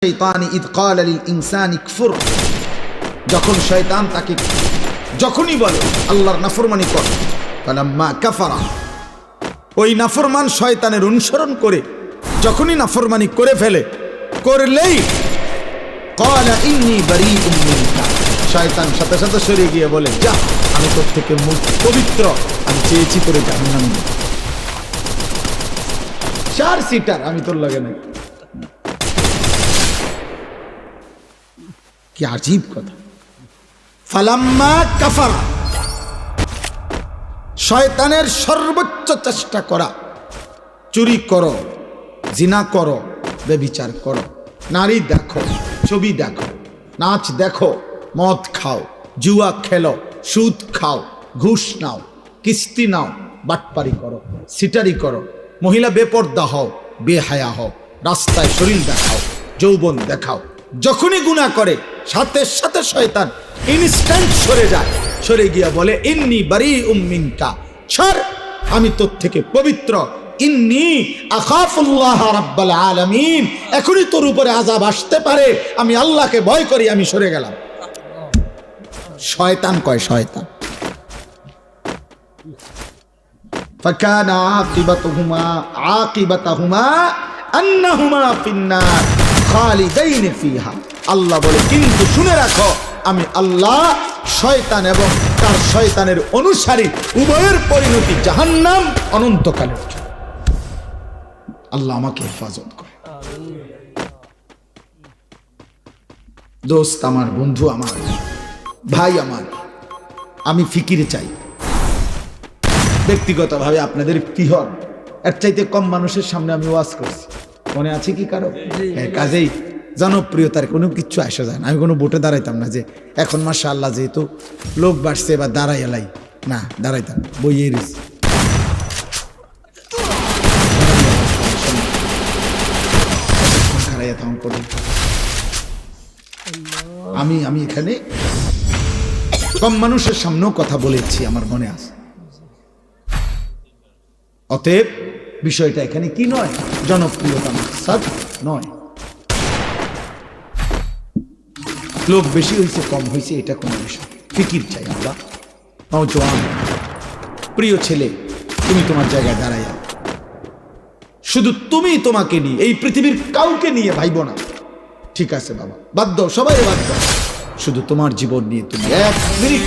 শাইতানি ইদ ক্বালা লিল ইনসানি কফুর, যখন শয়তান তাকে যখনই বলে আল্লাহর নাফরমানি কর, ফালাম্মা কাফারা, ওই নাফরমান শয়তানের অনুসরণ করে যখনই নাফরমানি করে ফেলে, করলেই ক্বালা ইন্নী বারীউম মিনকা, শয়তান সাথে সাথে সরে গিয়ে বলে যা, আমি তোর থেকে পবিত্র, আমি চেয়েছি করে জাহান্নামে, চার সিটার আমি তোর লাগে নাই। কি আজীব কথা। ফালাম্মা কাফারা, শয়তানের সর্বোচ্চ চেষ্টা করা, চুরি করো, জিনা করো, ব্যভিচার করো, নারী দেখো, ছবি দেখো, নাচ দেখো, মদ খাও, জুয়া খেলো, সুদ খাও, ঘুষ নাও, কিস্তি নাও, বাটপারি করো, সিটারি করো, মহিলা বেপর্দা হও, বেহায়া হও, রাস্তায় শরীর দেখাও, যৌবন দেখাও, যখনই গুনাহ করে সাথে সাথে শয়তান ইনস্ট্যান্ট সরে যায়, সরে গিয়া বলে ইন্নী বারীউম মিনকা, ছাড়, আমি তোর থেকে পবিত্র, ইন্নী আখাফুল্লাহ রাব্বাল আলামিন, এখনই তোর উপরে আযাব আসতে পারে, আমি আল্লাহকে ভয় করি, আমি সরে গেলাম। শয়তান কয়, শয়তান। ফাকানা আকিবাতুহুমা আন্নাহুমা ফিন্নার খালিদাইন ফিহা, আল্লাহ বলে কিন্তু শুনে রাখো, আমি আল্লাহ শয়তান এবং তার শয়তানের অনুসারী উভয়ের পরিণতি জাহান্নাম, অনন্তকালের জন্য। আল্লাহ আমাকে হেফাজত করে। দোস্ত আমার, বন্ধু আমার, ভাই আমার, আমি ফিকিরে চাই ব্যক্তিগতভাবে আপনাদের পিহর, এর চাইতে কম মানুষের সামনে আমি ওয়াজ করছি, মনে আছে কি কারো? কাজেই জনপ্রিয়তার কোনো কিচ্ছু আসা যায় না, আমি কোনো ভোটে দাঁড়াইতাম না, যে এখন মাশাআল্লাহ যেহেতু লোক বাড়ছে বা দাঁড়াই এলাই, না দাঁড়াইতাম, বইয়ে রয়েছি। আমি এখানে কম মানুষের সামনেও কথা বলেছি, আমার মনে আছে। অতএব বিষয়টা এখানে কি নয়, জনপ্রিয়তা মাকসাদ নয়, লোক বেশি হয়েছে কম হয়েছে এটা কোনো বিষয়, ফিকির চাই আমরা। নওজোয়ান প্রিয় ছেলে, তুমি তোমার জায়গায় দাঁড়াইয়া, শুধু তুমি তোমাকে নিয়ে, এই পৃথিবীর কাউকে নিয়ে ভাইব না, ঠিক আছে বাবা, বাদ দাও, সবাই বাদ দাও, শুধু তোমার জীবন নিয়ে তুমি 1 মিনিট